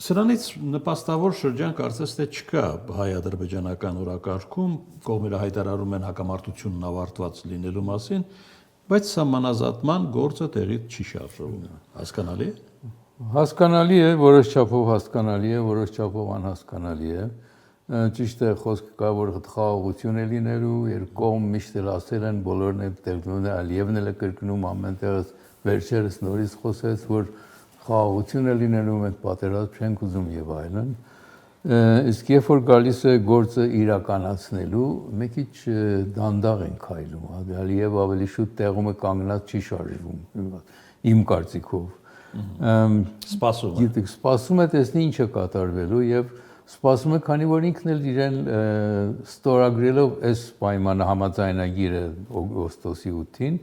Սրանից նպաստավոր շրջան կարծես թե չկա հայ-ադրբեջանական օրակարգում, կողմերը հայտարարում են հակամարտությունն ավարտված լինելու մասին, բայց սահմանազատման գործը տեղից չի շարժվում։ Հասկանալի է։ Հասկանալի է, որոշ չափով հասկանալի է, որոշ չափով անհասկանալի է։ Ճիշտ է, խոսքը կա, որ խաղաղություն է լինելու, երկու կողմ միշտ էլ ասել են, բոլորն էլ տեղում է, Ալիևն էլ է կրկնում ամենտեղս վերջերս նորից խոսեց, որ խաղաղություն է լինելու, մենք պատերազմ չենք ուզում եւ այլն։ Իսկ երբ որ գալիս է գործը իրականացնելու, մի քիչ դանդաղ են քայլում, Ալիևը ավելի շուտ տեղում է կանգնած չի շարժվում, իմ կարծիքով։ Սպասում է տեսնի ինչ է կատարվելու եւ սպասում է, քանի որ ինքն էլ իրեն ստորագրելով այս պայմանը համաձայնագիրը օգոստոսի 8-ին,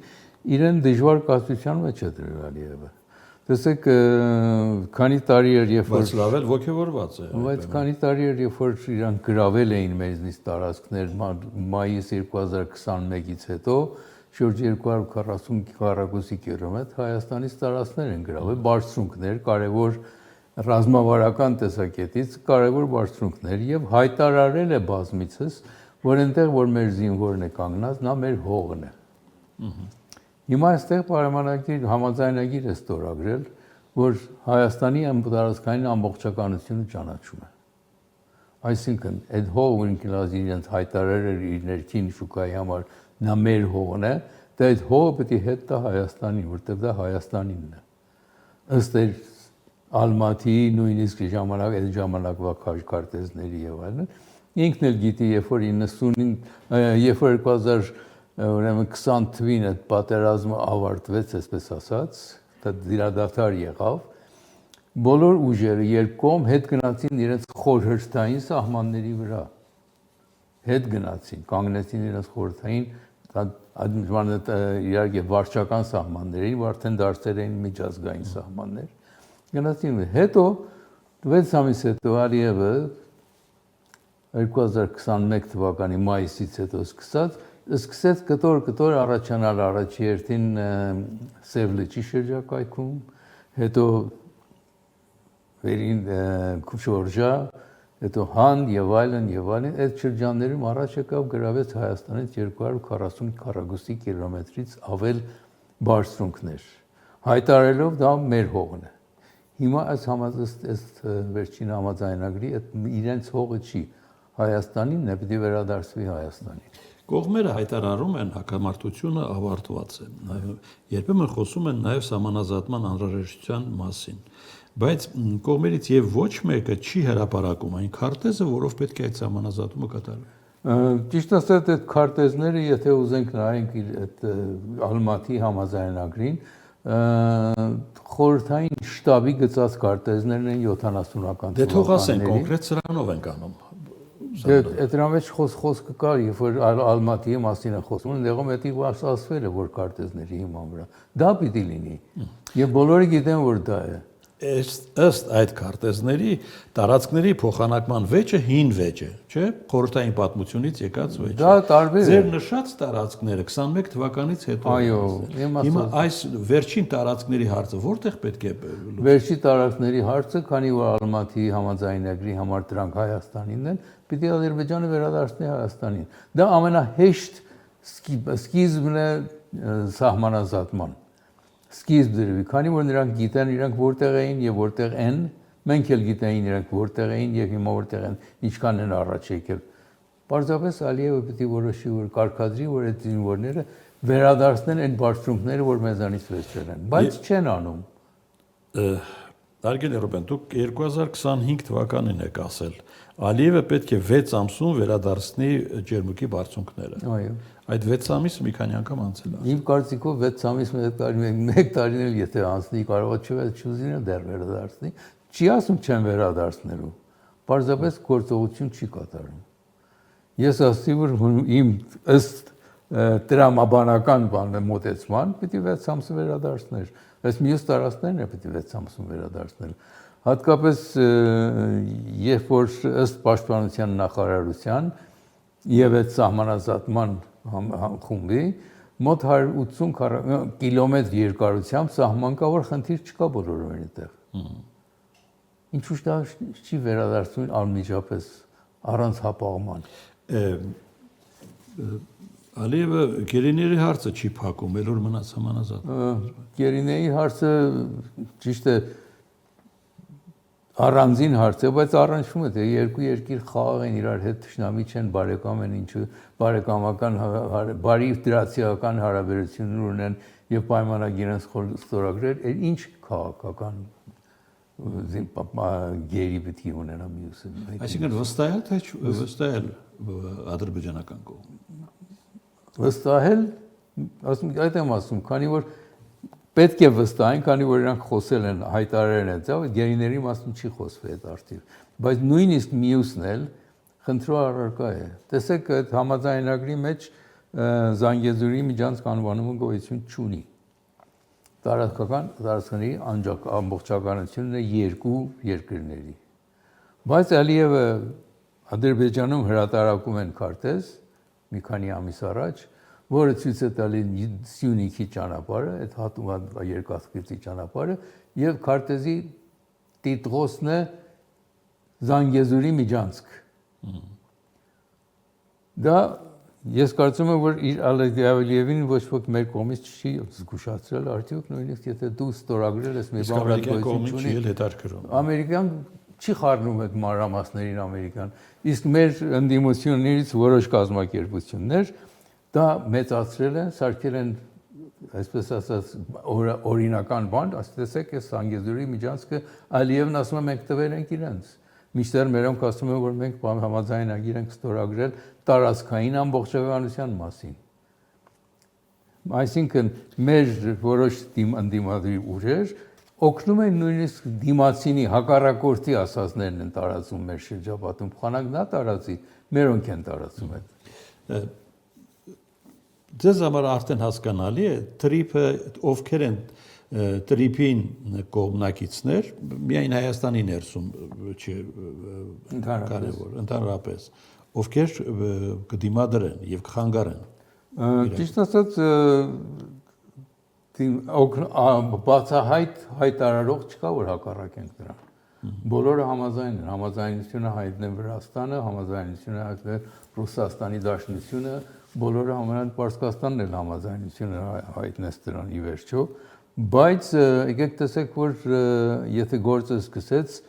իրեն դժվար կասության մեջ է դրել Ալիևը։ Տեսեք, քանի տարի էր, երբ որ լավ էլ ոգևորված է։ Բայց քանի տարի էր, երբ որ իրանք գրավել էին մեզնից տարածքներ մայիս 2021-ից հետո, շուրջ 240 քառակուսի կիլոմետր Հայաստանից տարածքներ են գրավել, բարձունքներ, կարևոր ռազմավարական տեսակետից կարևոր բարձունքներ եւ հայտարարել է բազմիցս, որ այնտեղ որ մեր զինվորն է կանգնած, նա մեր հողն է։ Հիմա այստեղ պայմանագիր համաձայնագիր է ստորագրել, որ Հայաստանի տարածքային ամբողջականությունը ճանաչում է։ Այսինքն, այդ հողը ինքնին իրենց հայտարարել իր ներքին շուկայի համար նա մեր հողն է, դա այդ հողը պետք է հետ տա Հայաստանին, որտեղ դա Հայաստանինն է։ Ըստ Ալմատիի նույնիսկ այդ ժամանակվա քարտեզների եւ այլն, ինքն էլ գիտի, երբ որ 90-ին, երբ որ 2020 թվին այդ պատերազմը ավարտվեց, այսպես ասած, դա դիրադադար եղավ, բոլոր ուժերը երկկողմ հետ գնացին իրենց խորհրդային սահմանների վրա։ Հետ գնացին, կանգնեցին իրենց խորհրդային, իհարկե վարչական սահմաններին, արդեն դարձել էին միջազգային սահմաններ։ Գնացին, հետո 6 ամիս հետո Ալիևը 2021 թվականի մայիսից հետո սկսեց կտոր առաջանալ առաջի հերթին Սև լճի շրջակայքում, հետո վերին Շորժա, հետո Հան եւ այլն, այդ շրջաններում առաջ եկավ գրավեց Հայաստանից 240 քառակուսի կիլոմետրից ավել բարձունքներ, հայտարարելով դա մեր հողն է։ Հիմա այս վերջին համաձայնագրի իրենց հողը չի, Հայաստանին է, պետք է վերադարձվի Հայաստանին։ Կողմերը հայտարարում են հակամարտությունը ավարտված է, երբեմն խոսում են նաև սահմանազատման անհրաժեշտության մասին, բայց կողմերից եւ ոչ մեկը չի հրապարակում այն քարտեզը, որով պետք է այդ սահմանազատումը կատարվի։ Ճիշտ ասած, այդ քարտեզները, եթե ուզենք նայենք այդ Ալմատի համաձայնագրին, խորհրդային շտաբի գծած քարտեզներն են 70-ական թվականների։ Դե թող ասեն կոնկրետ սրանով են կանում։ Դրա մեջ խոսքը կար, երբ որ Ալմատիի մասին է խոսում, այնտեղում էդի ասվել է, որ քարտեզների հիման վրա։ Դա պիտի լինի։ Եվ բոլորը գիտեն, որ դա է։ Ըստ այդ քարտեզների տարածքների փոխանակման վեճը հին վեճ է, չէ՞, խորհրդային պատմությունից եկած վեճ։ Դա տարբեր է։ Ձեր նշած տարածքները 21 թվականից հետո։ Այո, հիմա այս վերջին տարածքների հարցը որտեղ պետք է Վերջի տարածքների հարցը, քանի որ Ալմատիի համաձայնագրի համար դրանք Հայաստանինն են, պիտի Ադրբեջանը վերադարձնի Հայաստանին։ Դա ամենահեշտ սկիզբն է սահմանազատման։ Սկիզբ դրվի, քանի որ նրանք գիտեն իրանք որտեղ էին եւ որտեղ են, մենք էլ գիտեին իրանք որտեղ էին եւ հիմա որտեղ են, ինչքան են առաջ եկել։ Պարզապես Ալիևը պետք է որոշի, որ կարգադրի, որ այդ զինվորները վերադարձնեն այն բարձունքները, որ մեզանից վերցրել են, բայց չեն անում։ Արգեն Ռոբեն, դուք 2025 թվականին եք ասել, Ալիևը պետք է 6 ամսում վերադարձնի ջերմուկի բարձունքները։ Այո։ Այդ 6 ամիսը մի քանի անգամ անցել է։ Իմ կարծիքով 6 ամիս մեկ տարին էլ եթե անցնի, կարող է չուզին դեռ վերադարձնի, չի ասում չեն վերադարձնելու։ Պարզապես գործողություն չի կատարում։ Ես ասացի, որ իմ ըստ տրամաբանական մոտեցման պիտի 6 ամսը վերադարձներ։ Այս մյուս տարածքներն է պիտի 6 ամսում վերադարձնել։ Հատկապես երբ որ ըստ պաշտպանության նախարարության եւ այդ սահմանազատման խումբի մոտ 180 կիլոմետր երկարությամբ սահման կա, որ խնդիր չկա բոլորովին այդտեղ։ ինչու՞ դա չի վերադարձնում անմիջապես առանց հապաղման։ Ալիևը գերիների հարցը չի փակում, ելոր մնաց համանազատ։ Գերիների հարցը ճիշտ է առանձին հարց է, բայց առնչվում է, թե երկու երկիր խաղաղ են իրար հետ թշնամի չեն, բարեկամ են, ինչու բարեկամական բարի դրացիական հարաբերություններ ունեն եւ պայմանագիր են ստորագրել, ինչ քաղաքական գերի պետք է ունենա մյուսը։ Այսինքն վստահել թե վստահել ադրբեջանական կողմը։ Վստահել, ասում այդ եմ ասում, քանի որ պետք է վստահեն, քանի որ իրանք խոսել են, հայտարարել են, դա գերիների մասում չի խոսվել այդ արդյունք, բայց նույնիսկ մյուսն էլ խնդրու առարկա է։ Տեսեք, այդ համաձայնագրի մեջ Զանգեզուրի միջանցք անվանումը գոյություն չունի։ Տարածքների ամբողջականությունն է երկու երկրների։ Բայց Ալիևը Ադրբեջանում հրատարակում են քարտեզ մի քանի ամիս առաջ, որը ցույց է տալի Սյունիքի ճանապարհը, այդ հատուման երկաթգծի ճանապարհը եւ քարտեզի տիտղոսն է Զանգեզուրի միջանցք։ Դա ես կարծում եմ, որ իր Ալիևին ոչ ոք մեր կողմից չի զգուշացրել, արդյոք նույնիսկ եթե դու ստորագրել ես մի բան Ամերիկան չի խառնում այդ մանրամասներին ամերիկան, իսկ մեր ընդդիմություններից որոշ կազմակերպություններ դա մեծացրել են, սարքել են, այսպես ասած, օրինական բան, ասեցեք, այս Զանգեզուրի միջանցքը Ալիևն ասում է մենք տվել ենք իրենց։ Մինչդեռ մերոնք ասում են, որ մենք համաձայնագիր ենք ստորագրել տարածքային ամբողջականության մասին։ Այսինքն մեր որոշ ընդդիմադիր ուժեր օգնում են նույնիսկ դիմացինի հակառակորդի ասածներն են տարածում մեր շրջապատում, փոխանակ նա տարածի, մերոնք են տարածում այդ։ Ձեզ համար արդեն հասկանալի է տրիփը ովքեր են տրիփին կողմնակիցներ, միայն Հայաստանի ներսում չի կարևոր, ընդհանրապես, ովքեր կդիմադրեն եւ կխանգարեն։ Ճիշտ ասած, բացահայտ հայտարարող չկա, որ հակառակենք դրան։ Բոլորը համաձայն են, համաձայնությունը հայտնել Վրաստանը, համաձայնությունը հայտնել Ռուսաստանի Դաշնությունը, բոլորը համանան Պարսկաստանն էլ համաձայնությունը հայտնեց դրան ի վերջո, բայց եկեք տեսեք, որ եթե գործը սկսեց,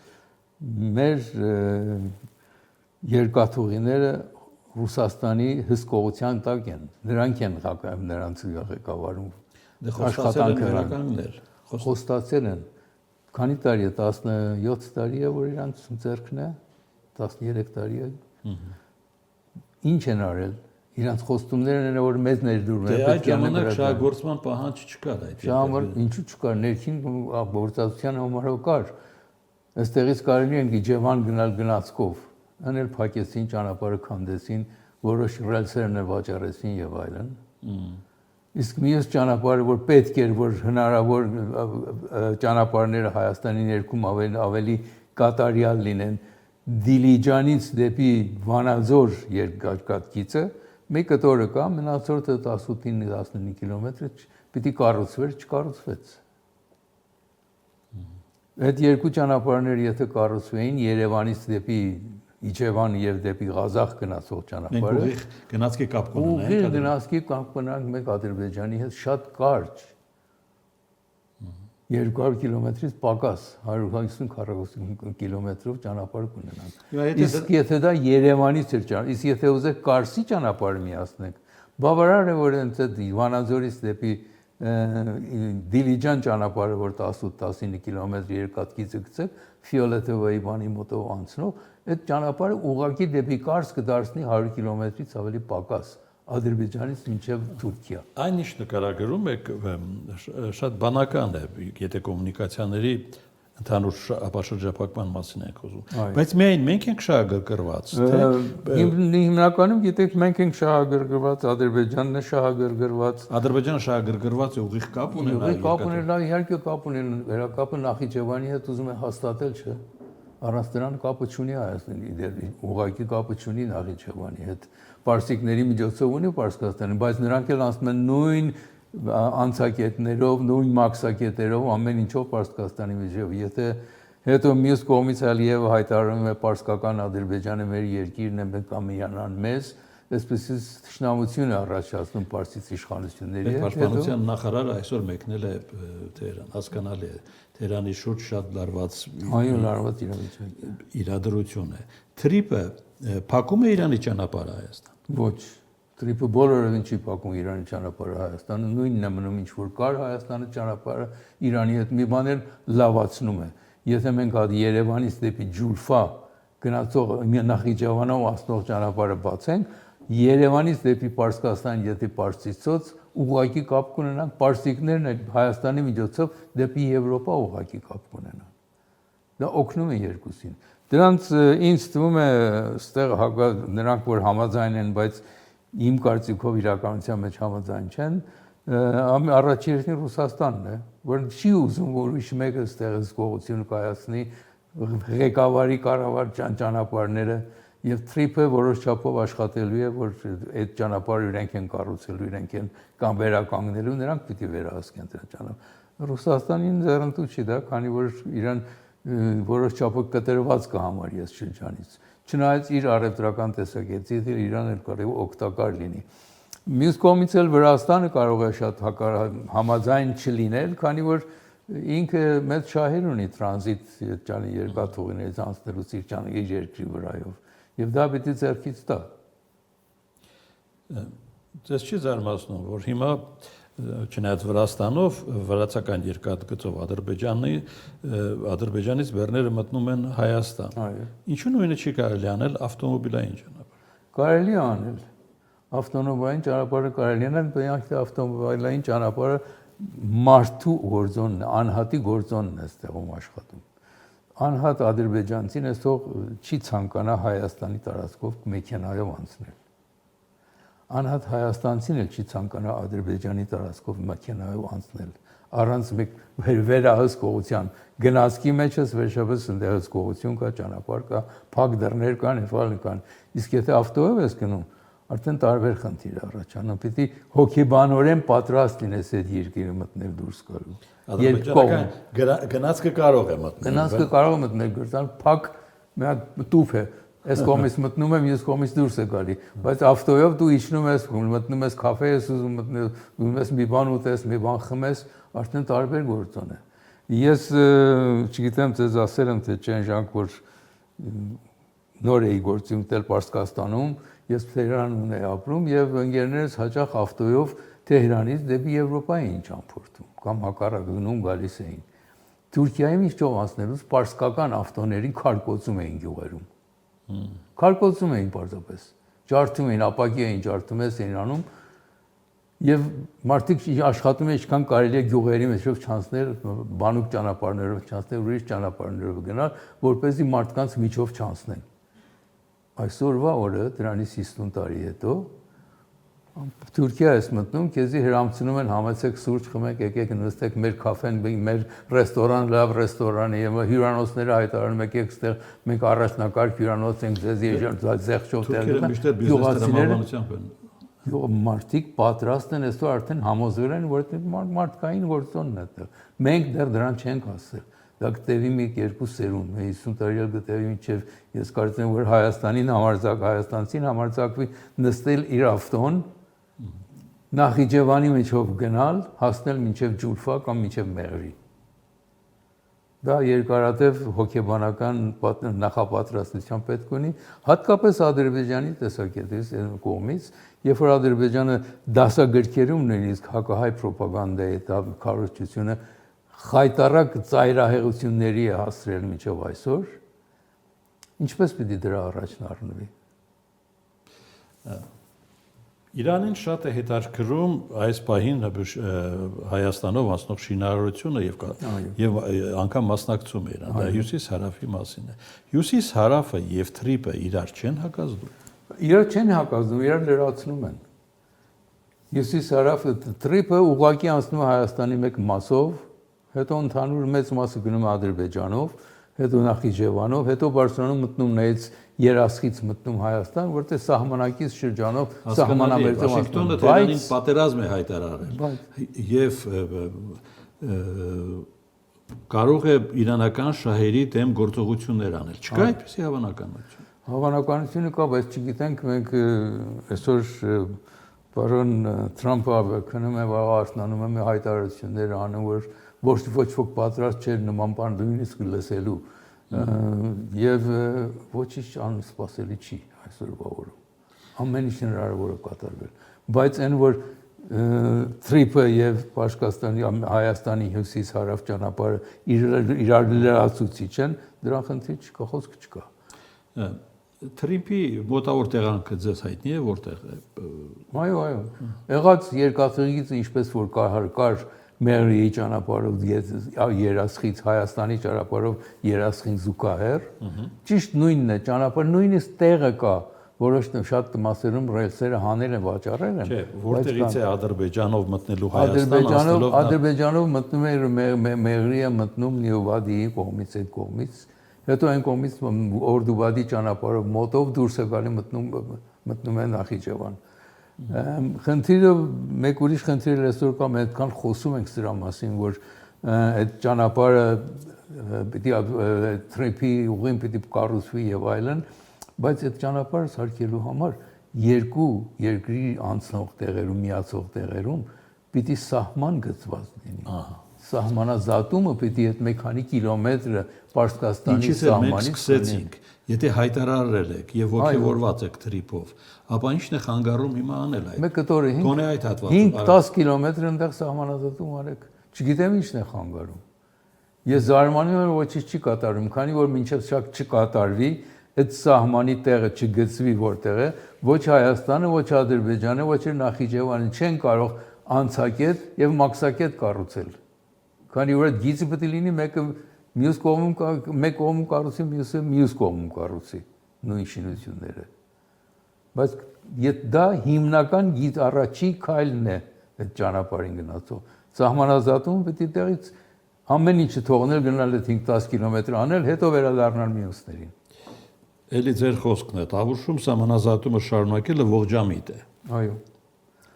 մեր երկաթուղիները Ռուսաստանի հսկողության տակ են, նրանք են նրանց ղեկավարում աշխատանքներ խոստացել են, քանի տարի է, 17 տարի է, որ իրանց ձեռքն է, 13 տարի է, ինչ են արել, իրանց խոստումներն են, որ մեզ ներդրում են, այդ ժամանակ շահագործման պահանջ չկար այդ ինչու չկար, ներքին գործածության համարով կար, այստեղից կարելի են Իջևան գնալ գնացքով, անել փակեցին, ճանապարհը քանդեցին, որոշ ռելսերն էլ վաճառեցին եւ այլն։ Իսկ մյուս ճանապարհը, որ պետք էր, որ հնարավոր ճանապարհները Հայաստանի ներքում ավելի կատարյալ լինեն, Դիլիջանից դեպի Վանաձոր երկաթգիծը մի կտորը կա, մնացորդը 18-19 կիլոմետր պիտի կառուցվեր, չկառուցվեց։ Այդ երկու ճանապարհները եթե կառուցվեին Երևանից դեպի Իջևան եւ դեպի Ղազախ գնացող ճանապարհը, մենք գնացքի կապ կունենանք, ուղիղ գնացքի կապ կունենանք մենք Ադրբեջանի հետ շատ կարճ 200 կիլոմետրից պակաս 150 կիլոմետրով ճանապարհ կունենանք։ Իսկ եթե դա Երևանից էր ճանապարհ, իսկ եթե ուզեք Կարսի ճանապարհը միացնենք, բավարար է որ հենց այդ Վանաձորից դեպի Դիլիջան ճանապարհը, որ 18-19 կիլոմետր երկաթգիծը գցեք, Ֆիոլետովայի բանի մոտով անցնող, այդ ճանապարհը ուղղակի դեպի Կարս կդարձնի 100 կիլոմետրից ավելի պակաս Ադրբեջանից մինչև Թուրքիա։ Այն ինչ նկարագրում եք շատ բանական է, եթե կոմունիկացիաների ընդհանուր ապաշրջափակման մասին ենք խոսում։ Բայց միայն մենք ենք շահագրգռված, թե հիմնականում գիտեք մենք ենք շահագրգռված, Ադրբեջանն է շահագրգռված։ Ադրբեջանը շահագրգռված է ուղիղ կապ ունենա։ Ուղիղ կապ ունենա, իհարկե կապ ունեն, վերակապը Նախիջևանի հետ ուզում է հաստատել, չէ։ Առանց դրան կապը չունի Հայաստանի, ուղղակի կապը չունի Նախիջևանի հետ։ Պարսիկների միջոցով ունի Պարսկաստանը, բայց նրանք էլ անցնում են նույն անցակետներով, նույն մաքսակետերով, ամեն ինչով Պարսկաստանի միջով։ Եթե Հետո մյուս կողմից Ալիևը հայտարարում է պարսկական Ադրբեջանը մեր երկիրն է, մենք կամիանան մեզ, այսպես թշնամություն է առաջացնում պարսից իշխանությունների հետ։ Պաշտպանության նախարարը այսօր մեկնել է Թեհրան, հասկանալի է, Թեհրանի շուրջ շատ լարված իրադրություն է։ Թրիպը փակում է Իրանի ճանապարհը Հայաստան։ Ոչ, Թրիպը բոլորովին չի փակում Իրանի ճանապարհը Հայաստանը, նույնն է մնում ինչ որ կար Հայաստանի ճանապարհը Իրանի հետ մի բան էլ լավացնում է։ Եթե մենք հատ Երևանից դեպի Ջուլֆա գնացող Նախիջևանով ասնող ճանապարհը բացենք, Երևանից դեպի Պարսկաստան, եթե Պարսիցոց ուղղակի կապ կունենանք, պարսիկներն էլ Հայաստանի միջոցով դեպի Եվրոպա ուղղակի կապ կունենան։ Դա օգնում է երկուսին։ Դրանց ինձ թվում է, այստեղ նրանք որ համաձայն են, բայց իմ կարծիքով իրականության մեջ համաձայն չեն, առաջին Ռուսաստանն է, որ չի ուզում որ ուրիշ մեկը այստեղ զգողություն կայացնի, ղեկավարի կառավար ճանապարհները եւ Թրիպը որոշ չափով աշխատելու է, որ այդ ճանապարհը իրենք են կառուցելու, իրենք են կամ վերականգնելու, նրանք պիտի վերահսկեն դրա ճանապարհը։ Ռուսաստանին ձեռնտու չի դա, քանի որ իրան որոշ չափով կտրված կհամարի այս շրջանից։ Չնայած իր առևտրական տեսակետից Իրան էլ կարող է օգտակար լինի։ Մյուս կողմից էլ Վրաստանը կարող է շատ համաձայն չլինել, քանի որ ինքը մեծ շահեր ունի տրանզիտ երկաթուղիներից անցնելուց իր երկրի վրայով, եւ դա պիտի ձեռքից տա։ Ձեզ չի զարմացնում, որ հիմա չնայած Վրաստանով վրացական երկաթգծով Ադրբեջանից բեռները մտնում են Հայաստան։ Ինչու նույնը չի կարելի անել ավտոմոբիլային ճանապարհ։ Կարելի է անել։ Ավտոմոբիլային ճանապարհը կարելի է անել, բայց ավտոմոբիլային ճանապարհը մարդու գործոնն է, անհատի գործոնն է այստեղում աշխատում։ Անհատ ադրբեջանցին այսօր չի ցանկանա Հայաստանի տարածքով մեքենայով անցնել։ Անհատ հայաստանցին էլ չի ցանկանա Ադրբեջանի տարածքով մեքենայով անցնել առանց վերահսկողության գնացքի մեջ վերջապես ընդհանրացկողություն կա, ճանապարհ կա, փակ դռներ կան, այլ կան։ Իսկ եթե ավտոյով ես գնում, արդեն տարբեր խնդիր առաջանում, պիտի հոգեբանորեն պատրաստ լինես այդ երկիրը մտնել դուրս գալու։ Ադրբեջանական գնացքը կարող է մտնել։ Գնացքը կարող է մտնել, գրտան փակ մի հատ տուփ է։ Այս կողմից մտնում եմ, ես կողմից դուրս է գալի, բայց ավտոյով դու իջնում ես, մտնում ես կաֆե ես ուզում մտնում ես մի բան ուտես, մի բան խմես, արդեն տարբեր գործոն է։ Ես չգիտեմ ձեզ ասել եմ թե չեն ժամանակ որ նոր էի գործի մտել Պարսկաստանում, ես Թեհրանում էի ապրում եւ ընկերներս հաճախ ավտոյով Թեհրանից դեպի Եվրոպա էին ճամփորդում կամ հակառակ գնում գալիս էին։ Թուրքիայում ինչով անցնելուց պարսկական ավտոներին քարկոծում էին գյուղերում։ Քարկոծում էին պարզապես, ջարդում էին, ապակի էին ջարդում էին անում եւ մարդիկ աշխատում են ինչքան կարելի է գյուղերի մեջով չանցնել, բանուկ ճանապարհներով չանցնել, ուրիշ ճանապարհներով գնալ, որպեսզի մարդկանց միջով չանցնեն։ Այսօրվա օրը դրանից 50 տարի հետո Թուրքիա ես մտնում, քեզի հրամցնում են համեցեք սուրճ խմեք, եկեք նստեք մեր կաֆեն, մեր ռեստորան, լավ ռեստորան է, հյուրանոցները հայտարարում եկեք այստեղ մենք առաջնակարգ հյուրանոց ենք, ձեզ զեղչով տեղը։ Գյուղացիները մարդիկ պատրաստ են այսօր արդեն համոզվել են, որ մարդկային գործոնն է այդտեղ։ Մենք դեռ դրան չենք հասել։ Դա կտևի մի երկու սերունդ, 50 տարի կտևի մինչև ես կարծում եմ որ հայաստանցին համարձակվի նստել իր ավտոն Նախիջևանի միջով գնալ, հասնել մինչև Ջուլֆա կամ մինչև Մեղրի։ Դա երկարատև հոգեբանական նախապատրաստության պետք ունի, հատկապես Ադրբեջանի տեսակետից կողմից, երբ որ Ադրբեջանը դասագրքերում նույնիսկ հակահայ պրոպագանդայի քարոզչությունը խայտարակ ծայրահեղությունների է հասցրել մինչև այսօր, ինչպես պիտի դրա առաջն առնվի։ Իրանին շատ է հետաքրքրում այս պահին Հայաստանով անցնող շինարարությունը եւ անգամ մասնակցում է իրան, դա հյուսիս-հարավի մասին է։ Հյուսիս-հարավը եւ Թրիպը իրար չեն հակազդում։ Իրար չեն հակազդում, իրար լրացնում են։ Հյուսիս-հարավը Թրիպը ուղղակի անցնում է Հայաստանի մեկ մասով, հետո ընդհանուր մեծ մասը գնում է Ադրբեջանով, հետո Նախիջևանով, հետո Բարսելոնայում մտնում նայից երասխից մտնում Հայաստան, որտեղ սահմանակից շրջանով սահմանամերձով Վաշինգտոնը Թեհրանին պատերազմ է հայտարարել եւ կարող է իրանական շահերի դեմ գործողություններ անել։ Չկա այդպիսի հավանականություն։ Հավանականությունը կա, բայց չգիտենք մենք այսօր պարոն Թրամփը քնում է արտանում է հայտարարություններ անում, որ ոչ ոք պատրաստ չէր նման բան նույնիսկ լսելու եւ ոչինչ անսպասելի չի այսօրվա օրում։ Ամեն ինչ հնարավոր է կատարվել, բայց այն որ Թրիպը եւ Պարսկաստանի Հայաստանի հյուսիս հարավ ճանապարհը իրար լրացուցիչ են, դրան խնդիր չկա, խոսք չկա։ Թրիպի մոտավոր տեղանքը ձեզ հայտնի է որտեղ է։ Այո, այո։ Եղած երկաթուղիից ինչպես որ կար Մերիի ճանապարհով Երասխից Հայաստանի ճանապարհով Երասխին զուգահեռ, ճիշտ նույնն է, ճանապարհ նույնիսկ տեղը կա, որոշ շատ մասերում ռելսերը հանել են, վաճառել են։ Չէ, որտեղից է Ադրբեջանով մտնելու Հայաստան, Ադրբեջանով մտնում է Մեղրիը մտնում Նիովադիի կողմից, այդ կողմից, հետո այն կողմից Օրդուբադի ճանապարհով մոտով դուրս է գալի մտնում է Նախիջևան։ Խնդիրը մեկ ուրիշ խնդիր այսօր կա, մենք այդքան խոսում ենք սրա մասին, որ այդ ճանապարհը պիտի Թրիպի ուղին պիտի կառուցվի եւ այլն, բայց այդ ճանապարհը սարքելու համար երկու երկրի անցնող տեղերում, միացող տեղերում պիտի սահման գծված լինի։ Սահմանազատումը պիտի այդ մի քանի կիլոմետրը Պարսկաստանի սահմանից սկսեցինք։ Եթե հայտարարել եք եւ ողջավորված եք Թրիպով, ապա ի՞նչն է խանգարում հիմա անել այդ։ Մեկ կտորը 5-10 կիլոմետր այնտեղ սահմանազատում արեք։ Չգիտեմ ի՞նչն է խանգարում։ Ես զարմանում եմ, որ ոչինչ չի կատարվում, քանի որ մինչև շատ չկատարվի, այդ սահմանի տեղը չգծվի որտեղ է, ոչ Հայաստանը, ոչ Ադրբեջանը, ոչ Նախիջևանը չեն կարող անցակետ եւ մաքսակետ կառուցել։ Քանի որ այդ գիծը պետք է լինի մեկը մյուս կողմում մեկ կողմում կառուցի, մյուսը մյուս կողմում կառուցի նույն շինությունները։ Բայց դա հիմնական գիծ առաջի քայլն է այդ ճանապարհին գնացող։ Սահմանազատումը պետք է տեղից ամեն ինչը թողնել գնալ այդ 5-10 կիլոմետր անել, հետո վերադառնալ մյուսներին։ Էլի ձեր խոսքն է, Տավուշում սահմանազատումը շարունակելը ողջամիտ է։ Այո։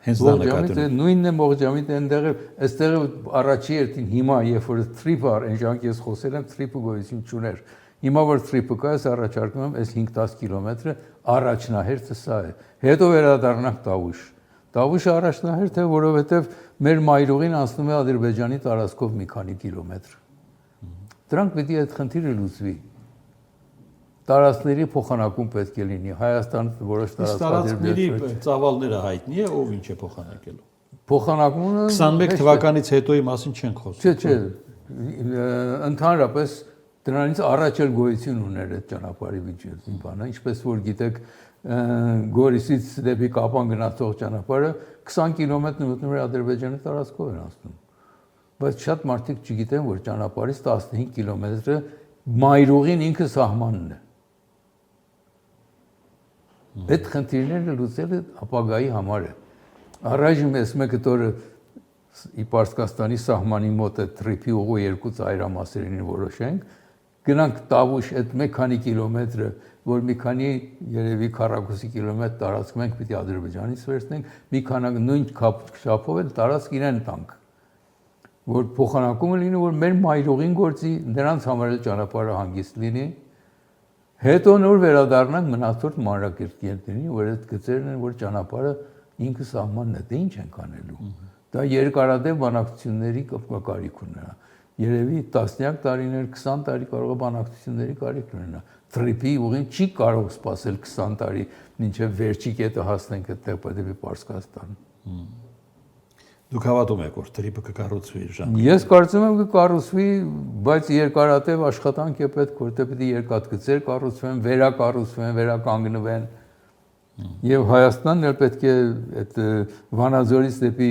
Հենց դա նկատում եմ։ Նույնն է ողջամիտ այնտեղ, այստեղ առաջի երթին հիմա երբ որ Թրիպը այն ժամանակ ես խոսել եմ, Թրիպը գոյություն չուներ։ Հիմա որ Թրիպը կա, ես առաջարկում եմ այս 5-10 կիլոմետրը առաջնահերթը սա է։ Հետո վերադառնանք Տավուշ։ Տավուշը առաջնահերթ է, որովհետև մեր մայրուղին անցնում է Ադրբեջանի տարածքով մի քանի կիլոմետր։ Դրանք պետք է այդ խնդիրը լուծվի։ Տարածքների փոխանակում պետք է լինի։ Հայաստան որոշ տարածքների ծավալները հայտնի է, ով ինչ է փոխանակելու։ Փոխանակումը 21 թվականից հետոյի մասին չենք խոսում։ Չէ, ընդհանրապես դրանից առաջ էլ գոյություն ուներ այդ ճանապարհի վիճակի բանը, ինչպես որ գիտեք, Գորիսից դեպի Կապան գնացող ճանապարհը 20 կիլոմետր մտնում է Ադրբեջանի տարածքով են անցնում։ Բայց շատ մարդիկ չգիտեն, որ ճանապարհից 15 կիլոմետրը մայրուղին ինքը սահմանն է։ Այդ խնդիրները լուծելը ապագայի համար է։ Առայժմ ես մեկը տորը Պարսկաստանի սահմանի մոտ է Թրիպի ուղու երկու ծայրամասերին որոշենք, գնանք Տավուշ այդ մի քանի կիլոմետրը, որ մի քանի երևի քառակուսի կիլոմետր տարածք մենք պիտի Ադրբեջանից վերցնենք, մի քանի նույն չափով էլ տարածք իրեն տանք, որ փոխանակումը լինի, որ մեր մայրուղին գործի, նրանց համար էլ ճանապարհը հանգիստ լինի, հետո նոր վերադառնանք մնացորդ մանրակերտներին, որ այդ գծերն են, որ ճանապարհը ինքը սահմանն է, դե ինչ ենք անելու։ Դա երկարատև բանակցությունների կարիք ունենա։ Երևի տասնյակ տարիներ, 20 տարի կարող է բանակցությունների կարիք ունենա։ Թրիպի ուղին չի կարող սպասել 20 տարի, մինչև վերջի կետը հասնենք այդտեղ դեպի Պարսկաստան։ Դուք հավատում եք, որ Թրիպը կկառուցվի ժամանակ։ Ես կարծում եմ կկառուցվի, բայց երկարատև աշխատանք է պետք, որտեղ պետք է երկաթգծեր կառուցվեն, վերակառուցվեն, վերականգնվեն։ Եվ Հայաստանն էլ պետք է այդ Վանաձորից դեպի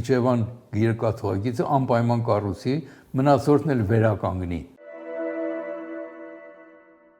Իջևան երկաթուղագիծը անպայման կառուցի, մնացորդն էլ վերականգնի։